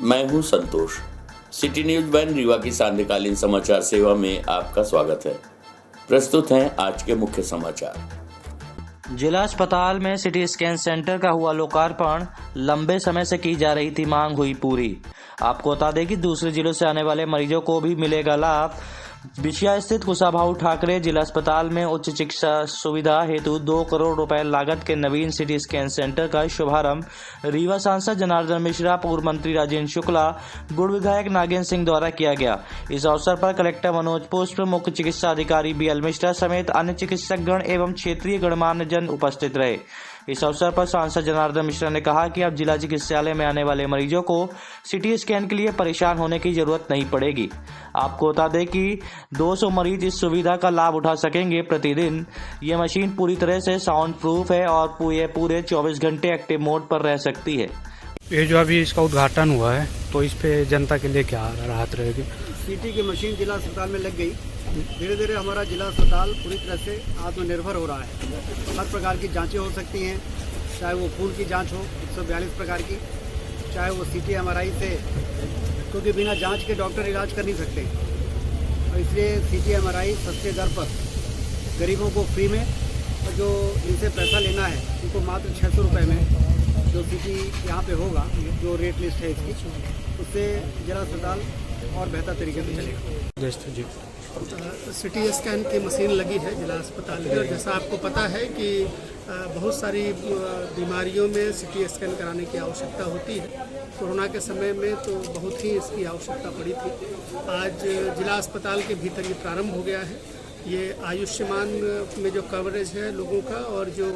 मैं हूं संतोष। City news one Rewa की सांध्यकालीन समाचार सेवा में आपका स्वागत है। प्रस्तुत हैं आज के मुख्य समाचार। जिला अस्पताल में सिटी स्कैन सेंटर का हुआ लोकार्पण। लंबे समय से की जा रही थी मांग हुई पूरी। आपको बता दें कि दूसरे जिलों से आने वाले मरीजों को भी मिलेगा लाभ। बिछिया स्थित कुशाभाऊ ठाकरे जिला अस्पताल में उच्च चिकित्सा सुविधा हेतु 2 करोड़ रुपए लागत के नवीन सिटी स्कैन सेंटर का शुभारंभ रीवा सांसद जनार्दन मिश्रा, पूर्व मंत्री राजेंद्र शुक्ला, गुड़ विधायक नागेंद्र सिंह द्वारा किया गया। इस अवसर पर कलेक्टर मनोज पुष्प, मुख्य चिकित्सा अधिकारी BL मिश्रा समेत अन्य चिकित्सकगण एवं क्षेत्रीय गणमान्य जन उपस्थित रहे। इस अवसर पर सांसद जनार्दन मिश्रा ने कहा कि अब जिला चिकित्सालय में आने वाले मरीजों को सिटी स्कैन के लिए परेशान होने की जरूरत नहीं पड़ेगी। आपको बता दें कि 200 मरीज इस सुविधा का लाभ उठा सकेंगे प्रतिदिन। ये मशीन पूरी तरह से साउंड प्रूफ है और ये पूरे 24 घंटे एक्टिव मोड पर रह सकती है। ये जो अभी इसका उद्घाटन हुआ है तो इस पे जनता के लिए क्या राहत रहेगी? सीटी की मशीन जिला अस्पताल में लग गई। धीरे धीरे हमारा जिला अस्पताल पूरी तरह से आत्मनिर्भर हो रहा है। हर प्रकार की जांचें हो सकती हैं, चाहे वो खून की जांच हो 142 प्रकार की, चाहे वो CT MRI से, क्योंकि बिना जांच के डॉक्टर इलाज कर नहीं सकते। और इसलिए CT MRI सस्ते दर पर गरीबों को फ्री में, और जो जिनसे पैसा लेना है उनको मात्र 600 रुपये में जो CT यहाँ पे होगा, जो रेट लिस्ट है इसकी, उससे जिला अस्पताल और बेहतर तरीके से चलेगा। जी सिटी स्कैन की मशीन लगी है जिला अस्पताल में, और जैसा आपको पता है कि बहुत सारी बीमारियों में सिटी स्कैन कराने की आवश्यकता होती है। कोरोना के समय में तो बहुत ही इसकी आवश्यकता पड़ी थी। आज जिला अस्पताल के भीतर ये प्रारंभ हो गया है। ये आयुष्मान में जो कवरेज है लोगों का, और जो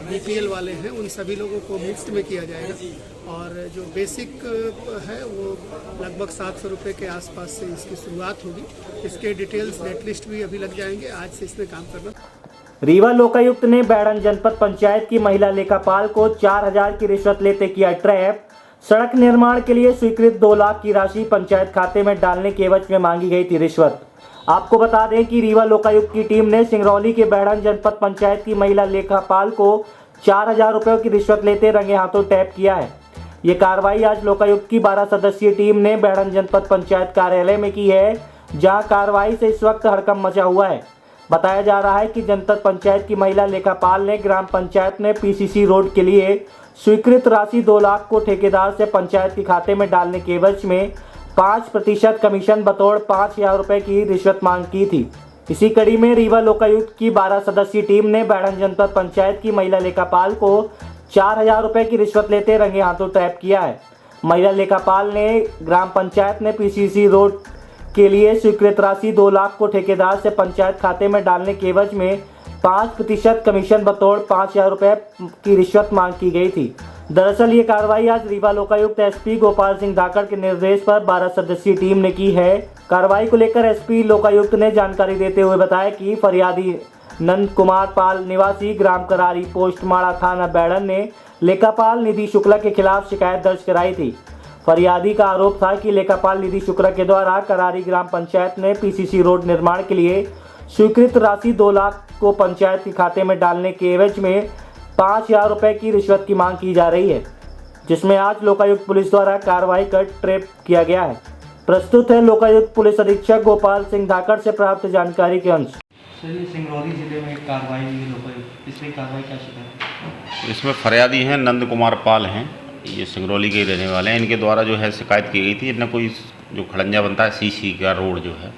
BPL वाले हैं उन सभी लोगों को मुफ्त में किया जाएगा। और जो बेसिक है वो लगभग 700 रुपये के आसपास से इसकी शुरुआत होगी। इसके डिटेल्स नेट लिस्ट भी अभी लग जाएंगे। आज से इसमें काम करना। रीवा लोकायुक्त ने बैड़न जनपद पंचायत की महिला लेखापाल को 4000 की रिश्वत लेते किया ट्रैप। सड़क निर्माण के लिए स्वीकृत 2 लाख की राशि पंचायत खाते में डालने के एवज में मांगी गई थी रिश्वत। आपको बता दें कि रीवा लोकायुक्त की टीम ने सिंगरौली के बैड़न जनपद पंचायत की महिला लेखापाल को 4000 रुपये की रिश्वत लेते रंगे हाथों टैप किया है। ये कार्रवाई आज लोकायुक्त की 12 सदस्यीय टीम ने बैड़न जनपद पंचायत कार्यालय में की है, जहां कार्रवाई से इस वक्त हड़कंप मचा हुआ है। बताया जा रहा है कि जनपद पंचायत की महिला लेखापाल ने ग्राम पंचायत में PCC रोड के लिए स्वीकृत राशि 2 लाख को ठेकेदार से पंचायत के खाते में डालने के एवज में 5% कमीशन बतौर 5000 रुपये की रिश्वत मांग की थी। इसी कड़ी में रीवा लोकायुक्त की 12 सदस्यीय टीम ने बैड़न जनपद पंचायत की महिला लेखापाल को 4000 रुपये की रिश्वत लेते रंगे हाथों ट्रैप किया है। महिला लेखापाल ने ग्राम पंचायत में PCC रोड के लिए स्वीकृत राशि 2 लाख को ठेकेदार से पंचायत खाते में डालने के एवज में 5% कमीशन बतौर 5000 रुपये की रिश्वत मांग की गई थी। दरअसल ये कार्रवाई आज रीवा लोकायुक्त SP गोपाल सिंह धाकड़ के निर्देश पर 12 सदस्यीय टीम ने की है। कार्रवाई को लेकर SP लोकायुक्त ने जानकारी देते हुए बताया कि फरियादी नंद कुमार पाल निवासी ग्राम करारी पोस्ट माड़ा थाना बैड़न ने लेखापाल निधि शुक्ला के खिलाफ शिकायत दर्ज कराई थी। फरियादी का आरोप था कि लेखापाल निधि शुक्ला के द्वारा करारी ग्राम पंचायत में PCC रोड निर्माण के लिए स्वीकृत राशि 2 लाख को पंचायत के खाते में डालने के एवज में 5000 रुपये की रिश्वत की मांग की जा रही है, जिसमें आज लोकायुक्त पुलिस द्वारा कार्रवाई कर ट्रैप किया गया है। प्रस्तुत है लोकायुक्त पुलिस अधीक्षक गोपाल सिंह धाकड़ से प्राप्त जानकारी के अंश। सिंगरौली जिले में कार्रवाई हुई लोकायुक्त, इसमें कार्रवाई क्या शिकायत? इसमें फरियादी हैं नंद कुमार पाल हैं, ये सिंगरौली के ही रहने वाले हैं। इनके द्वारा जो है शिकायत की गई थी, इनने कोई जो खड़ंजा बनता है CC का रोड जो है,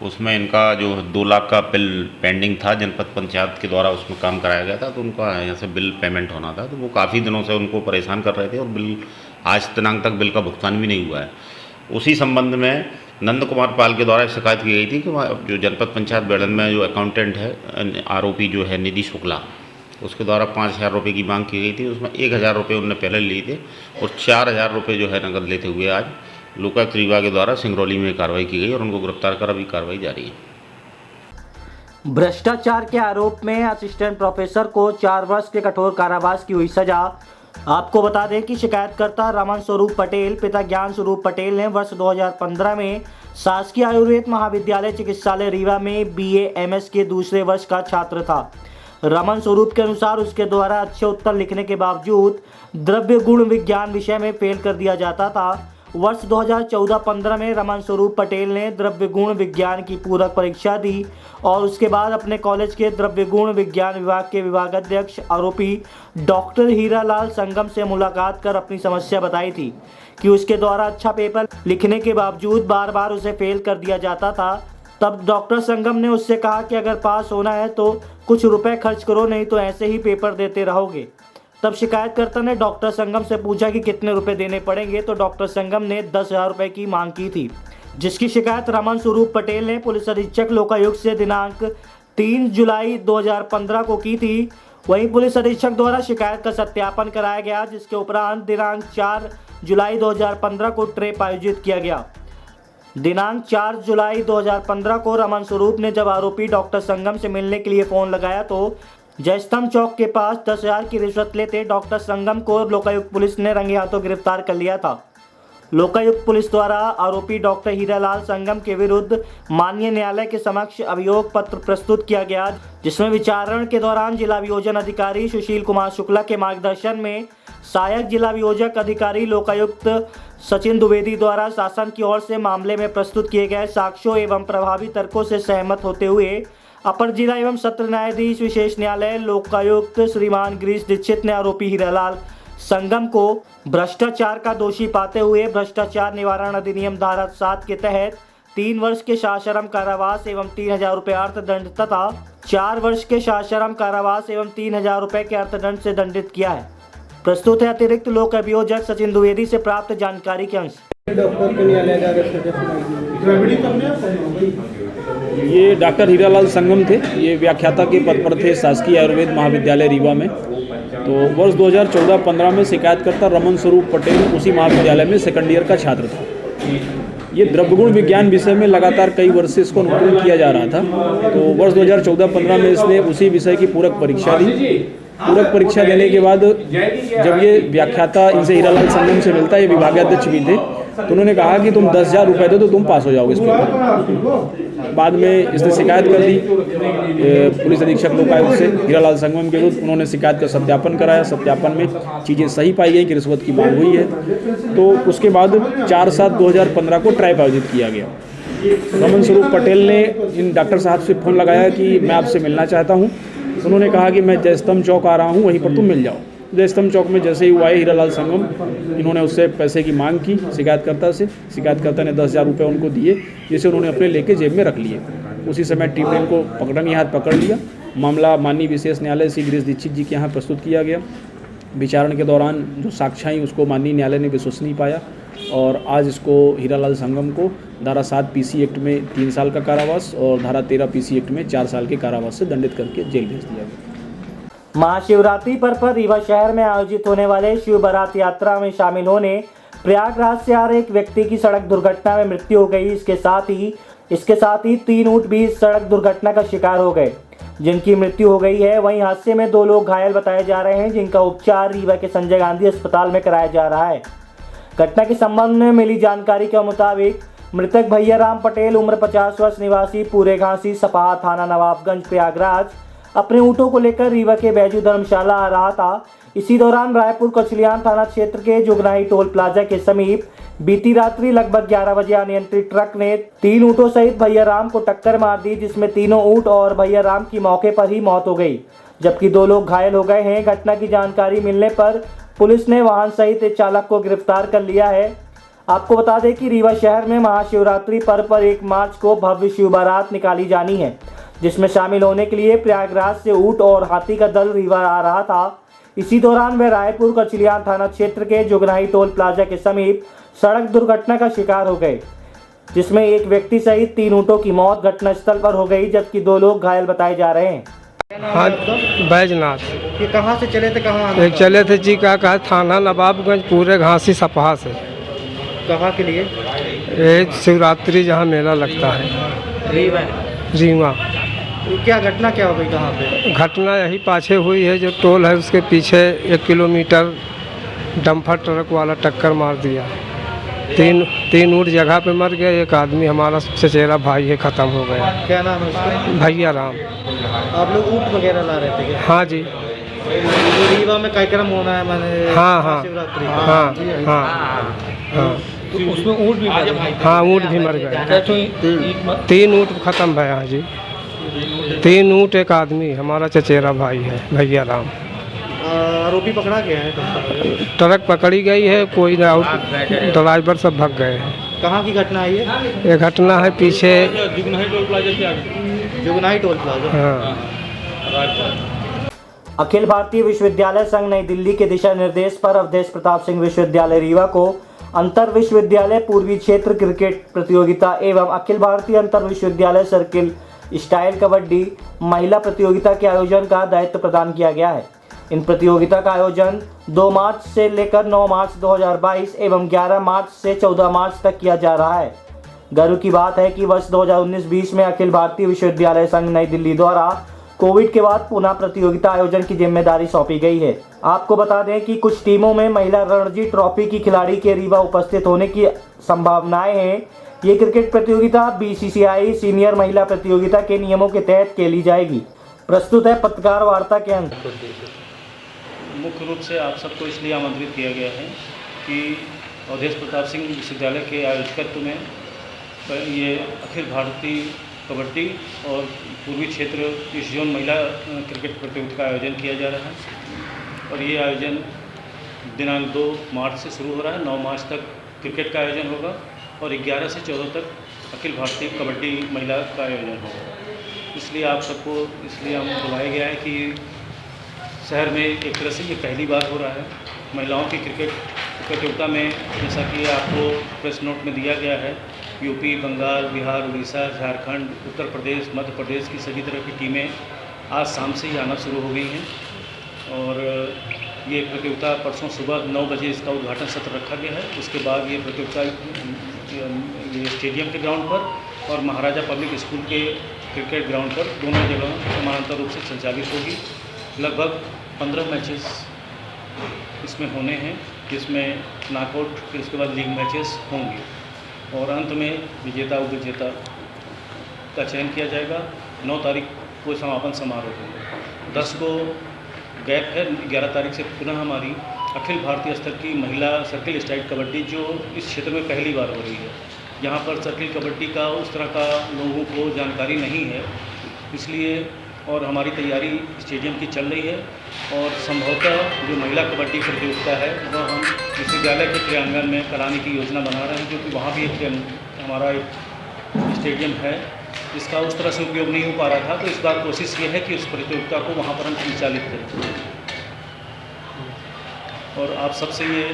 उसमें इनका जो 2 लाख का बिल पेंडिंग था जनपद पंचायत के द्वारा, उसमें काम कराया गया था। तो उनका यहाँ से बिल पेमेंट होना था, तो वो काफ़ी दिनों से उनको परेशान कर रहे थे और बिल आज दिनांक तक बिल का भुगतान भी नहीं हुआ है। उसी संबंध में नंद कुमार पाल के द्वारा शिकायत की गई थी कि जो जनपद पंचायत बैड़न में जो अकाउंटेंट है आरोपी जो है निधि शुक्ला, उसके द्वारा 5000 रुपये की मांग की गई थी। उसमें 1000 रुपये उनने पहले लिए थे और 4000 रुपये जो है नकद लेते हुए आज लोकायुक्त रीवा के द्वारा सिंगरौली में कार्रवाई की गई और उनको गिरफ्तार कर अभी कार्रवाई जारी है। भ्रष्टाचार के आरोप में असिस्टेंट प्रोफेसर को 4 वर्ष के कठोर कारावास की हुई सजा। आपको बता दें कि शिकायतकर्ता रमन स्वरूप पटेल पिता ज्ञान स्वरूप पटेल ने वर्ष 2015 में शासकीय आयुर्वेद महाविद्यालय चिकित्सालय रीवा में BA MS के दूसरे वर्ष का छात्र था। रमन स्वरूप के अनुसार उसके द्वारा अच्छे उत्तर लिखने के बावजूद द्रव्य गुण विज्ञान विषय में फेल कर दिया जाता था वर्ष 2014-15 में रमन स्वरूप पटेल ने द्रव्य गुण विज्ञान की पूरक परीक्षा दी और उसके बाद अपने कॉलेज के द्रव्य गुण विज्ञान विभाग के विभागाध्यक्ष आरोपी डॉक्टर हीरालाल संगम से मुलाकात कर अपनी समस्या बताई थी कि उसके द्वारा अच्छा पेपर लिखने के बावजूद बार बार उसे फेल कर दिया जाता था। तब डॉक्टर संगम ने उससे कहा कि अगर पास होना है तो कुछ रुपए खर्च करो, नहीं तो ऐसे ही पेपर देते रहोगे। तब शिकायतकर्ता ने डॉक्टर संगम से पूछा कि कितने रुपए देने पड़ेंगे, तो डॉक्टर संगम ने 10,000 रुपए की मांग की थी, जिसकी शिकायत रमन स्वरूप पटेल ने पुलिस अधीक्षक लोकायुक्त से दिनांक 3 जुलाई 2015 को की थी। वहीं पुलिस अधीक्षक द्वारा शिकायत का सत्यापन कराया गया, जिसके उपरांत दिनांक 4 जुलाई 2015 को ट्रेप आयोजित किया गया। दिनांक 4 जुलाई 2015 को रमन स्वरूप ने जब आरोपी डॉक्टर संगम से मिलने के लिए फोन लगाया तो जयस्तंभ चौक के पास 10,000 की रिश्वत लेते डॉक्टर संगम को लोकायुक्त पुलिस ने रंगे हाथों गिरफ्तार कर लिया था। लोकायुक्त पुलिस द्वारा आरोपी डॉक्टर हीरालाल संगम के विरुद्ध माननीय न्यायालय के समक्ष अभियोग पत्र प्रस्तुत किया गया, जिसमें विचारण के दौरान जिला अभियोजन अधिकारी सुशील कुमार शुक्ला के मार्गदर्शन में सहायक जिला अभियोजक अधिकारी लोकायुक्त सचिन द्विवेदी द्वारा शासन की ओर से मामले में प्रस्तुत किए गए साक्ष्यों एवं प्रभावी तर्कों से सहमत होते हुए अपर जिला एवं सत्र न्यायाधीश विशेष न्यायालय लोकायुक्त श्रीमान गिरीश दीक्षित ने आरोपी हीरालाल संगम को भ्रष्टाचार का दोषी पाते हुए भ्रष्टाचार निवारण अधिनियम धारा 7 के तहत 3 वर्ष के सश्रम कारावास एवं 3,000 रुपये अर्थदंड तथा 4 वर्ष के सश्रम कारावास एवं 3,000 रुपये के अर्थदंड से दंडित किया है। प्रस्तुत है अतिरिक्त लोक अभियोजक सचिन द्विवेदी से प्राप्त जानकारी के अंश। ये डॉक्टर हीरालाल संगम थे, ये व्याख्याता के पद पर थे शासकीय आयुर्वेद महाविद्यालय रीवा में। तो वर्ष 2014-15 में शिकायतकर्ता रमन स्वरूप पटेल उसी महाविद्यालय में सेकंड ईयर का छात्र था। ये द्रव्यगुण विज्ञान विषय में लगातार कई वर्ष से इसको अनुकूल किया जा रहा था। तो वर्ष 2014-15 में इसने उसी विषय की पूरक परीक्षा दी। पूरक परीक्षा देने के बाद जब ये व्याख्याता इनसे हीरालाल संगम से मिलता है, ये विभागाध्यक्ष भी थे, तो उन्होंने कहा कि तुम 10,000 रुपये दो तो तुम पास हो जाओगे इस पेपर। बाद में इसने शिकायत कर दी पुलिस अधीक्षक लोकायुक्त से हीरालाल संगम के विरुद्ध। उन्होंने शिकायत का सत्यापन कराया। सत्यापन में चीज़ें सही पाई गई कि रिश्वत की मांग हुई है। तो उसके बाद 4/7/2015 को ट्रायल आयोजित किया गया। रमन स्वरूप पटेल ने इन डॉक्टर साहब से फ़ोन लगाया कि मैं आपसे मिलना चाहता हूँ। उन्होंने कहा कि मैं जयस्तंभ चौक आ रहा हूँ, वहीं पर तुम मिल जाओ। जयस्तंभ चौक में जैसे ही वो आए हीरालाल संगम, इन्होंने उससे पैसे की मांग की शिकायतकर्ता से। शिकायतकर्ता ने 10,000 रुपये उनको दिए, जिसे उन्होंने अपने लेके जेब में रख लिए। उसी समय टीम ने इनको रंगे हाथ पकड़ लिया। मामला माननीय विशेष न्यायालय श्री गिरीश दीक्षित जी के यहाँ प्रस्तुत किया गया। विचारण के दौरान जो साक्ष्य आई उसको माननीय न्यायालय ने विश्वसनीय पाया और आज इसको हीरालाल संगम को धारा 7 पीसी एक्ट में 3 साल का कारावास और धारा 13 पीसी एक्ट में 4 साल के कारावास से दंडित करके जेल भेज दिया गया। महाशिवरात्रि पर रीवा शहर में आयोजित होने वाले शिव बारात यात्रा में शामिल होने प्रयागराज से आ रहे एक व्यक्ति की सड़क दुर्घटना में मृत्यु हो गई। इसके साथ ही 3 ऊंट भी इस सड़क दुर्घटना का शिकार हो गए, जिनकी मृत्यु हो गई है। वहीं हादसे में 2 लोग घायल बताए जा रहे हैं, जिनका उपचार रीवा के संजय गांधी अस्पताल में कराया जा रहा है। घटना के संबंध में मिली जानकारी के मुताबिक मृतक भैया राम पटेल उम्र 50 वर्ष निवासी पूरे घासी सपहा थाना नवाबगंज प्रयागराज अपने ऊँटों को लेकर रीवा के बैजू धर्मशाला आ रहा था। इसी दौरान रायपुर कचलियान थाना क्षेत्र के जुगनाही टोल प्लाजा के समीप बीती रात्रि लगभग 11 बजे अनियंत्रित ट्रक ने 3 ऊँटों सहित भैया राम को टक्कर मार दी, जिसमें तीनों ऊँट और भैया राम की मौके पर ही मौत हो गई, जबकि 2 लोग घायल हो गए हैं। घटना की जानकारी मिलने पर पुलिस ने वाहन सहित चालक को गिरफ्तार कर लिया है। आपको बता दें कि रीवा शहर में महाशिवरात्रि पर्व पर 1 मार्च को भव्य शिव बारात निकाली जानी है, जिसमें शामिल होने के लिए प्रयागराज से ऊंट और हाथी का दल रीवा आ रहा था। इसी दौरान वे रायपुर कचलियान थाना क्षेत्र के जुगनाही टोल प्लाजा के समीप सड़क दुर्घटना का शिकार हो गए, जिसमें एक व्यक्ति सहित 3 ऊँटों की मौत घटनास्थल पर हो गई, जबकि 2 लोग घायल बताए जा रहे हैं। हाँ, बैजनाथ। ये कहाँ से चले थे, कहाँ एक चले थे जी का कहा थाना नवाबगंज पूरे घासी सपहा से। कहाँ के लिए? एक शिवरात्रि जहाँ मेला लगता है रीवा। क्या घटना क्या हो गई, कहाँ पे? घटना यही पाछे हुई है, जो टोल है उसके पीछे 1 किलोमीटर डंपर ट्रक वाला टक्कर मार दिया। 3 ऊँट जगह पे मर गए। एक आदमी हमारा चचेरा भाई है, ख़त्म हो गया। क्या नाम है उसका? भैया राम। आप लोग ऊँट वगैरह ला रहे थे क्या? हाँ जी। तो रीवा में कार्यक्रम होना है, मैंने हाँ हाँ शिवरात्रि। हाँ हाँ हाँ। तो उसमें ऊँट भी मर गए? हाँ, ऊँट भी मर गए। 3 ऊँट खत्म भया हाँ जी। 3 ऊँट, एक आदमी, हमारा चचेरा भाई है भैया राम। आरोपी पकड़ा गया है? ट्रक पकड़ी गई है, कोई ड्राइवर सब भाग गए हैं। कहाँ की घटना है ये? ये घटना है पीछे जुगनाही टोल प्लाजा। हाँ। अखिल भारतीय विश्वविद्यालय संघ नई दिल्ली के दिशा निर्देश पर अवधेश प्रताप सिंह विश्वविद्यालय रीवा को अंतर विश्वविद्यालय पूर्वी क्षेत्र क्रिकेट प्रतियोगिता एवं अखिल भारतीय अंतर विश्वविद्यालय सर्किल स्टाइल कबड्डी महिला प्रतियोगिता के आयोजन का दायित्व प्रदान किया गया है। इन प्रतियोगिता का आयोजन 2 मार्च से लेकर 9 मार्च 2022 एवं 11 मार्च से 14 मार्च तक किया जा रहा है। गर्व की बात है कि वर्ष 2019-20 में अखिल भारतीय विश्वविद्यालय संघ नई दिल्ली द्वारा कोविड के बाद पुनः प्रतियोगिता आयोजन की जिम्मेदारी सौंपी गई है। आपको बता दें कि कुछ टीमों में महिला रणजी ट्रॉफी की खिलाड़ी के रीवा उपस्थित होने की संभावनाएं हैं। ये क्रिकेट प्रतियोगिता BCCI सीनियर महिला प्रतियोगिता के नियमों के तहत खेली जाएगी। प्रस्तुत है पत्रकार वार्ता के अंत। मुख्य रूप से आप सबको इसलिए आमंत्रित किया गया है कि अवधेश प्रताप सिंह विश्वविद्यालय के आयोजकत्व में ये अखिल भारतीय कबड्डी और पूर्वी क्षेत्र ईस्ट जोन महिला क्रिकेट प्रतियोगिता का आयोजन किया जा रहा है। और ये आयोजन दिनांक 2 मार्च से शुरू हो रहा है। 9 मार्च तक क्रिकेट का आयोजन होगा और 11 से 14 तक अखिल भारतीय कबड्डी महिला का आयोजन होगा। इसलिए आप सबको इसलिए हम बुलाया गया है कि शहर में एक तरह से ये पहली बार हो रहा है महिलाओं की क्रिकेट प्रतियोगिता में। जैसा कि आपको प्रेस नोट में दिया गया है, यूपी, बंगाल, बिहार, उड़ीसा, झारखंड, उत्तर प्रदेश, मध्य प्रदेश की सभी तरह की टीमें आज शाम से ही आना शुरू हो गई हैं। और ये प्रतियोगिता परसों सुबह 9 बजे इसका उद्घाटन सत्र रखा गया है। उसके बाद ये प्रतियोगिता ये स्टेडियम के ग्राउंड पर और महाराजा पब्लिक स्कूल के क्रिकेट ग्राउंड पर दोनों जगह समानांतर रूप से संचालित होगी। लगभग 15 मैचेस इसमें होने हैं, जिसमें नॉकआउट, फिर उसके बाद लीग मैचेस होंगे और अंत में विजेता उपविजेता का चयन किया जाएगा। 9 तारीख को समापन समारोह होगा। 10 को गैप है। 11 तारीख से पुनः हमारी अखिल भारतीय स्तर की महिला सर्किल स्टाइल कबड्डी जो इस क्षेत्र में पहली बार हो रही है। यहाँ पर सर्किल कबड्डी का उस तरह का लोगों को जानकारी नहीं है, इसलिए और हमारी तैयारी स्टेडियम की चल रही है और संभवतः जो महिला कबड्डी प्रतियोगिता है वह हम विश्वविद्यालय के क्रीड़ांगन में कराने की योजना बना रहे हैं, क्योंकि वहाँ भी हमारा एक स्टेडियम है जिसका उस तरह से उपयोग नहीं हो पा रहा था। तो इस बार कोशिश ये है कि उस प्रतियोगिता को वहाँ पर हम संचालित करें और आप सबसे ये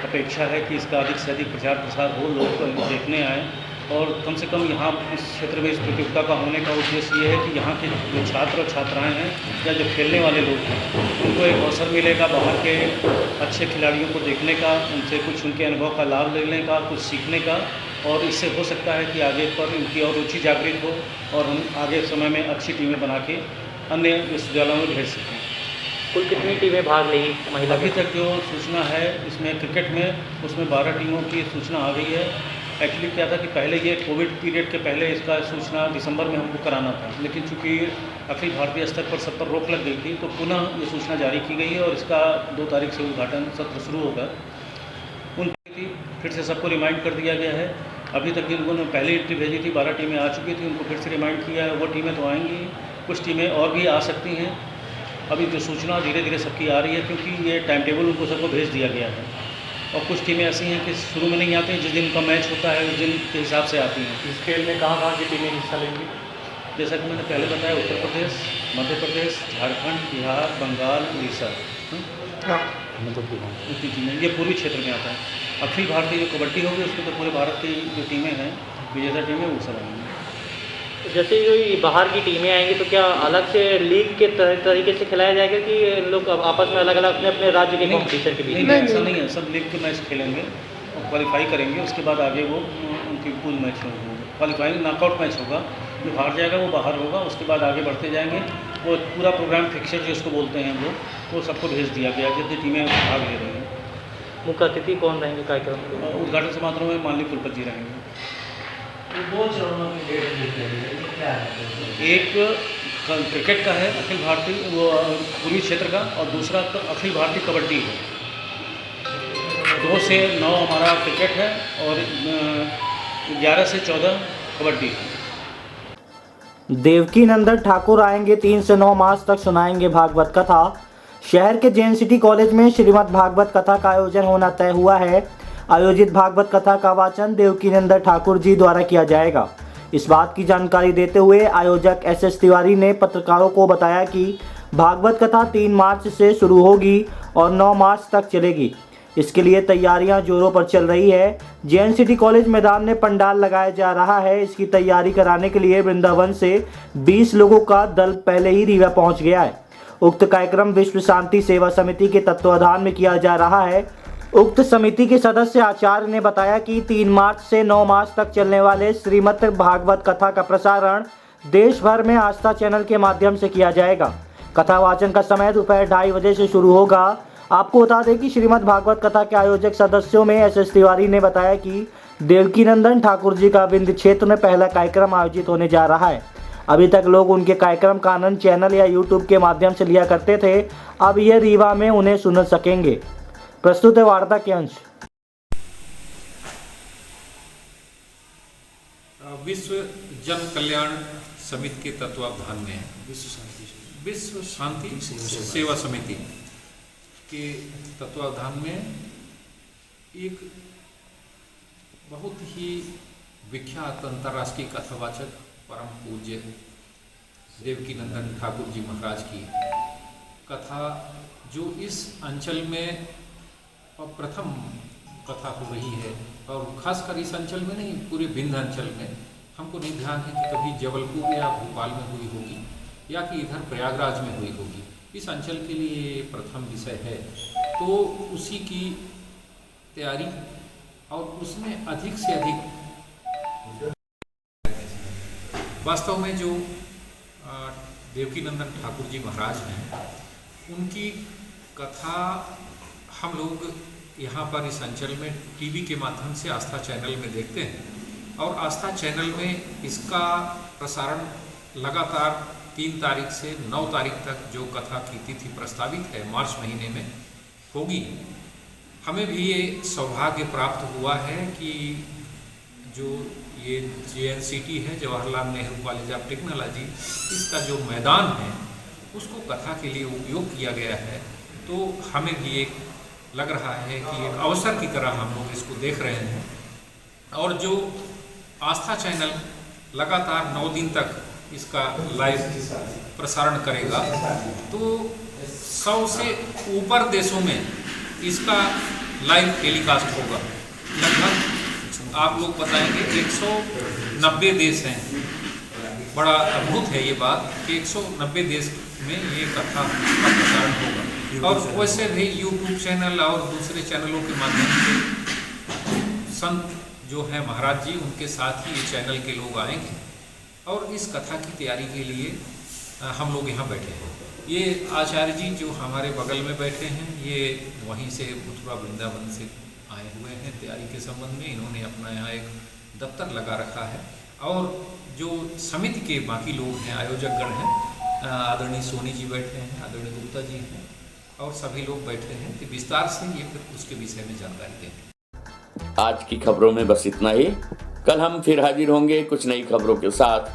अपेक्षा है कि इसका अधिक से अधिक प्रचार प्रसार हो, लोग देखने आएँ और कम से कम यहाँ इस क्षेत्र में इस प्रतियोगिता का होने का उद्देश्य ये है कि यहाँ के जो छात्र और छात्राएं हैं या जो खेलने वाले लोग हैं उनको एक अवसर मिलेगा बाहर के अच्छे खिलाड़ियों को देखने का, उनसे कुछ उनके अनुभव का लाभ लेने का, कुछ सीखने का, और इससे हो सकता है कि आगे पर इनकी और रुचि जागृत हो और हम आगे समय में अच्छी टीमें बना के अन्य विश्वविद्यालयों में भेज सकें। कुल कितनी टीमें भाग लेंगी महिला? अभी तक जो सूचना है इसमें क्रिकेट में उसमें 12 टीमों की सूचना आ गई है। एक्चुअली क्या था कि पहले ये कोविड पीरियड के पहले इसका सूचना दिसंबर में हमको कराना था, लेकिन चूंकि अखिल भारतीय स्तर पर सब पर रोक लग गई थी तो पुनः ये सूचना जारी की गई है और इसका 2 तारीख से उद्घाटन सत्र शुरू होगा। उन फिर से सबको रिमाइंड कर दिया गया है। अभी तक जिन लोगों ने पहले एंट्री भेजी थी 12 टीमें आ चुकी थी, उनको फिर से रिमाइंड किया है। वो टीमें तो आएंगी, कुछ टीमें और भी आ सकती हैं। अभी जो सूचना धीरे धीरे सबकी आ रही है क्योंकि ये टाइम टेबल उनको सबको भेज दिया गया है और कुछ टीमें ऐसी हैं कि शुरू में नहीं आती हैं, जिस दिन उनका मैच होता है उस दिन के हिसाब से आती हैं। इस खेल में कहाँ की टीमें हिस्सा लेंगी? जैसा कि मैंने पहले बताया, उत्तर प्रदेश, मध्य प्रदेश, झारखंड, बिहार, बंगाल, उड़ीसा, इतनी टीमें, ये पूर्वी क्षेत्र में आता है। अखिल भारतीय जो कबड्डी होगी उसमें तो पूरे भारत की जो टीमें हैं, विजेता टीमें, वो सब आएंगी। जैसे जो बाहर की टीमें आएंगी तो क्या अलग से लीग के तरीके से खिलाया जाएगा कि इन लोग आपस में अलग अलग अपने अपने राज्य के कॉम्पिटिशन के बीच? नहीं, ऐसा नहीं है। सब लीग के मैच खेलेंगे और क्वालिफाई करेंगे, उसके बाद आगे वो उनकी पूल मैच होंगे। क्वालिफाइंग नॉकआउट मैच होगा, जो हार जाएगा वो बाहर होगा, उसके बाद आगे बढ़ते जाएंगे। वो पूरा प्रोग्राम फिक्सर जिसको बोलते हैं वो सबको भेज दिया गया जितनी टीमें भाग ले रही हैं। मुख्य अतिथि कौन रहेंगे कार्यक्रम में? उद्घाटन समारोह में माननीय कुलपति जी रहेंगे। एक क्रिकेट का है अखिल भारतीय, वो पूर्वी क्षेत्र का, और दूसरा अखिल भारतीय कबड्डी है। 2 से 9 हमारा क्रिकेट है और 11 से 14 कबड्डी है। देवकी नंदन ठाकुर आएंगे 3 से 9 मार्च तक, सुनाएंगे भागवत कथा। शहर के जैन सिटी कॉलेज में श्रीमद् भागवत कथा का आयोजन होना तय हुआ है। आयोजित भागवत कथा का वाचन देवकी नंदन ठाकुर जी द्वारा किया जाएगा। इस बात की जानकारी देते हुए आयोजक एस तिवारी ने पत्रकारों को बताया कि भागवत कथा 3 मार्च से शुरू होगी और 9 मार्च तक चलेगी। इसके लिए तैयारियां जोरों पर चल रही है। जैन सिटी कॉलेज मैदान में पंडाल लगाया जा रहा है। इसकी तैयारी कराने के लिए वृंदावन से 20 लोगों का दल पहले ही रीवा पहुंच गया है। उक्त कार्यक्रम विश्व शांति सेवा समिति के तत्वाधान में किया जा रहा है। उक्त समिति के सदस्य आचार्य ने बताया कि 3 मार्च से 9 मार्च तक चलने वाले श्रीमद् भागवत कथा का प्रसारण देश भर में आस्था चैनल के माध्यम से किया जाएगा। कथा वाचन का समय दोपहर 2:30 बजे से शुरू होगा। आपको बता दें कि श्रीमद् भागवत कथा के आयोजक सदस्यों में एस तिवारी ने बताया कि देवकी नंदन ठाकुर जी का विंध्य क्षेत्र में पहला कार्यक्रम आयोजित होने जा रहा है। अभी तक लोग उनके कार्यक्रम का आनंद चैनल या यूट्यूब के माध्यम से लिया करते थे, अब यह रीवा में उन्हें सुन सकेंगे। प्रस्तुत है वार्ता के अंश। विश्व जन कल्याण समिति के तत्वावधान में विश्व शांति सेवा समिति के तत्वावधान में एक बहुत ही विख्यात अंतर्राष्ट्रीय कथावाचक परम पूज्य देवकी नंदन ठाकुर जी महाराज की कथा, जो इस अंचल में प्रथम कथा हो रही है, और खासकर इस अंचल में नहीं, पूरे विंध्य अंचल में। हमको नहीं ध्यान है कि कभी जबलपुर या भोपाल में हुई होगी या कि इधर प्रयागराज में हुई होगी। इस अंचल के लिए प्रथम विषय है, तो उसी की तैयारी और उसमें अधिक से अधिक वास्तव में जो देवकी नंदन ठाकुर जी महाराज हैं, उनकी कथा हम लोग यहाँ पर इस अंचल में टीवी के माध्यम से आस्था चैनल में देखते हैं, और आस्था चैनल में इसका प्रसारण लगातार 3 तारीख से 9 तारीख तक जो कथा की तिथि प्रस्तावित है मार्च महीने में होगी। हमें भी ये सौभाग्य प्राप्त हुआ है कि जो ये JNCT है, Jawaharlal Nehru college of technology, इसका जो मैदान है उसको कथा के लिए उपयोग किया गया है। तो हमें भी एक लग रहा है कि एक अवसर की तरह हम लोग इसको देख रहे हैं, और जो आस्था चैनल लगातार 9 दिन तक इसका लाइव प्रसारण करेगा, तो 100 से ऊपर देशों में इसका लाइव टेलीकास्ट होगा। लगभग आप लोग बताएंगे 190 देश हैं। बड़ा अद्भुत है ये बात कि 190 देश में ये कथा का प्रसारण होगा, और वैसे भी यूट्यूब चैनल और दूसरे चैनलों के माध्यम से संत जो है महाराज जी, उनके साथ ही ये चैनल के लोग आएंगे, और इस कथा की तैयारी के लिए हम लोग यहाँ बैठे हैं। ये आचार्य जी जो हमारे बगल में बैठे हैं, ये वहीं से मथुरा वृंदावन से आए हुए हैं तैयारी के संबंध में। इन्होंने अपना यहाँ एक दफ्तर लगा रखा है, और जो समिति के बाकी लोग हैं, आयोजकगण हैं, आदरणीय सोनी जी बैठे हैं, आदरणीय गुप्ता जी हैं, और सभी लोग बैठे हैं, तो विस्तार से ये फिर उसके विषय में जानकारी देंगे। आज की खबरों में बस इतना ही। कल हम फिर हाजिर होंगे कुछ नई खबरों के साथ।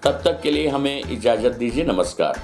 तब तक के लिए हमें इजाजत दीजिए। नमस्कार।